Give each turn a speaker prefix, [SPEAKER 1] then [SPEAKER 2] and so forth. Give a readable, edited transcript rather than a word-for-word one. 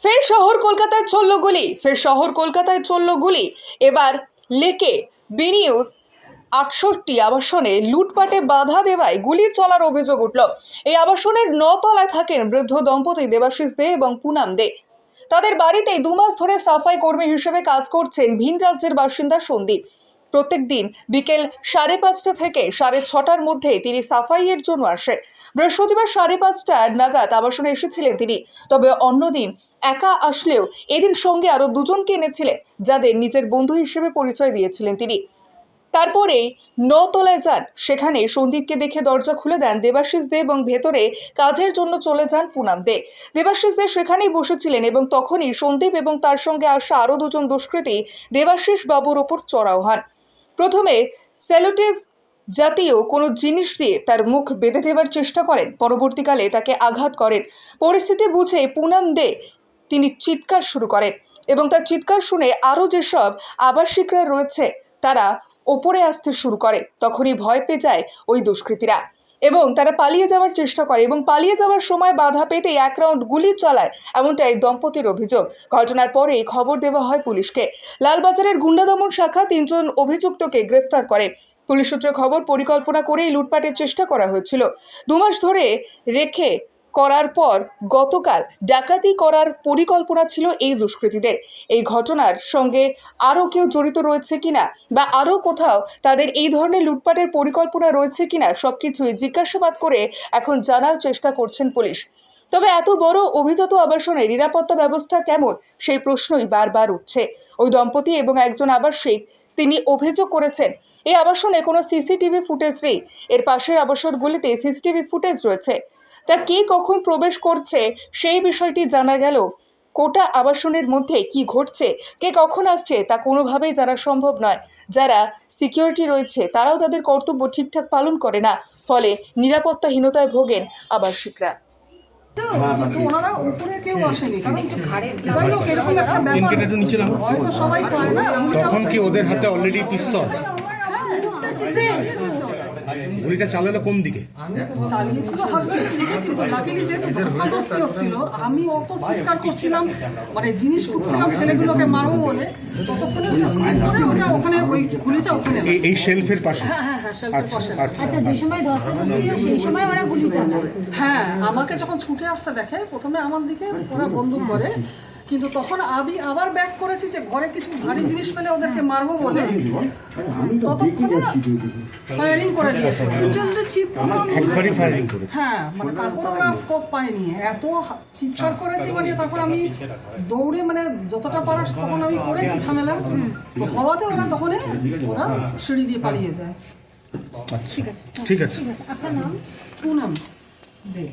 [SPEAKER 1] ফের শহর কলকাতায় চলল গুলি এবার লেকে বিনিউজ ৬৮ আবাসনে লুটপাটে বাধা দেওয়ায় গুলি চলার অভিযোগ উঠল। এই আবাসনের ৯ তলায় থাকেন বৃদ্ধ দম্পতি দেবাশিস দে এবং পুনাম দে। তাদের বাড়িতেই ২ মাস ধরে সাফাই কর্মী হিসেবে কাজ করছেন ভিন রাজ্যের বাসিন্দা সন্দীপ। প্রত্যেক দিন বিকেল ৫:৩০ থেকে ৬:৩০টার মধ্যে তিনি সাফাইয়ের জন্য আসেন। বৃহস্পতিবার ৫:৩০ নাগাদ আবাসনে এসেছিলেন তিনি। তবে অন্যদিন একা আসলেও এদিন সঙ্গে আরও ২জনকে এনেছিলেন, যাদের নিজের বন্ধু হিসেবে পরিচয় দিয়েছিলেন তিনি। তারপরেই ৯ তলায় যান। সেখানে সন্দীপকে দেখে দরজা খুলে দেন দেবাশিস দে এবং ভেতরে কাজের জন্য চলে যান পুনাম দে। দেবাশিস দে সেখানেই বসেছিলেন এবং তখনই সন্দীপ এবং তার সঙ্গে আসা আরও ২জন দুষ্কৃতী দেবাশিস বাবুর ওপর চড়াও হন। প্রথমে সেলোটেপ জাতীয় কোনো জিনিস দিয়ে তার মুখ বেঁধে দেওয়ার চেষ্টা করেন, পরবর্তীকালে তাকে আঘাত করেন। পরিস্থিতি বুঝে পুনাম দে তিনি চিৎকার শুরু করেন এবং তার চিৎকার শুনে আরও যেসব আবাসিকরা রয়েছে তারা ওপরে আসতে শুরু করে। তখনই ভয় পেয়ে যায় ওই দুষ্কৃতীরা এবং তারা পালিয়ে যাওয়ার চেষ্টা করে এবং পালিয়ে যাওয়ার সময় বাধা পেতেই ১ রাউন্ড গুলি চালায়, এমনটাই দম্পতির অভিযোগ। ঘটনার পরেই খবর দেওয়া হয় পুলিশকে। লালবাজারের গুন্ডা দমন শাখা ৩ জন অভিযুক্তকে গ্রেফতার করে। পুলিশ সূত্রে খবর, পরিকল্পনা করেই লুটপাটের চেষ্টা করা হয়েছিল। ২ মাস ধরে রেখে করার পর গতকাল ডাকাতি করার পরিকল্পনা ছিল এই দুষ্কৃতীদের। এই ঘটনার সঙ্গে আরও কেউ জড়িত রয়েছে কিনা বা আরও কোথাও তাদের এই ধরনের লুটপাটের পরিকল্পনা রয়েছে কিনা সবকিছুই জিজ্ঞাসাবাদ করে এখন জানার চেষ্টা করছেন পুলিশ। তবে এত বড় অভিজাত আবাসনে নিরাপত্তা ব্যবস্থা কেমন, সেই প্রশ্নই বারবার উঠছে। ওই দম্পতি এবং একজন আবাসিক তিনি অভিযোগ করেছেন এই আবাসনে কোনো সিসিটিভি ফুটেজ নেই। এর পাশের আবাসনগুলিতে সিসিটিভি ফুটেজ রয়েছে। তা কে কখন প্রবেশ করছে সেই বিষয়টি জানা গেল। কোটা আবাসনের মধ্যে কি ঘটছে, কে কখন আসছে তা কোনোভাবেই জানা সম্ভব নয়। যারা সিকিউরিটি রয়েছে তারাও তাদের কর্তব্য ঠিকঠাক পালন করে না, ফলে নিরাপত্তাহীনতায় ভোগেন আবাসিকরা।
[SPEAKER 2] কিন্তু ওনারা উপরে কেউ আসেনি, কারণ যাই হোক এরকম একটা ব্যাপার হয়তো সবাই পায় না।
[SPEAKER 3] তখন কি ওদের হাতে অলরেডি পিস্তল? গুলিটা চালালো কোন দিকে?
[SPEAKER 2] চালিয়েছিল হাসপাতাল থেকে, কিন্তু লাকিলি যেহেতু ধস্তাধস্তি হচ্ছিল, আমি অত চিৎকার করছিলাম, মানে জিনিস খুঁজছিলাম ছেলেগুলোকে মারবো বলে, ততক্ষণে ওটা ওখানে ওই গুলিটা ওখানে
[SPEAKER 3] এই শেলফের পাশে।
[SPEAKER 2] হ্যাঁ শেলফের পাশে।
[SPEAKER 4] আচ্ছা, যে সময় ধস্তাধস্তি হয় সেই সময় ওরা গুলি চালায়?
[SPEAKER 2] হ্যাঁ, আমাকে যখন ছুটে আসতে দেখে প্রথমে আমার দিকে ওরা বন্দুক করে, কিন্তু তখন আমি আবার ব্যাক করেছি যে ঘরে কিছু ভারী জিনিস পেলে ওদেরকে মারবো বলে, ততক্ষণে ফায়ারিং করে দিয়েছে।
[SPEAKER 3] একবারই ফায়ারিং করেছে।
[SPEAKER 2] হ্যাঁ, মানে তারপর ওরা স্কোপ পায়নি, এত চিৎকার করেছি, মানে তারপর আমি দৌড়ে মানে যতটা পারা তখন আমি করেছি ঝামেলা, তো হওয়াতে ওরা তখনই ওরা সিঁড়ি দিয়ে পালিয়ে যায়।
[SPEAKER 3] ঠিক আছে।
[SPEAKER 4] আপনার নাম?
[SPEAKER 2] পুনাম দে।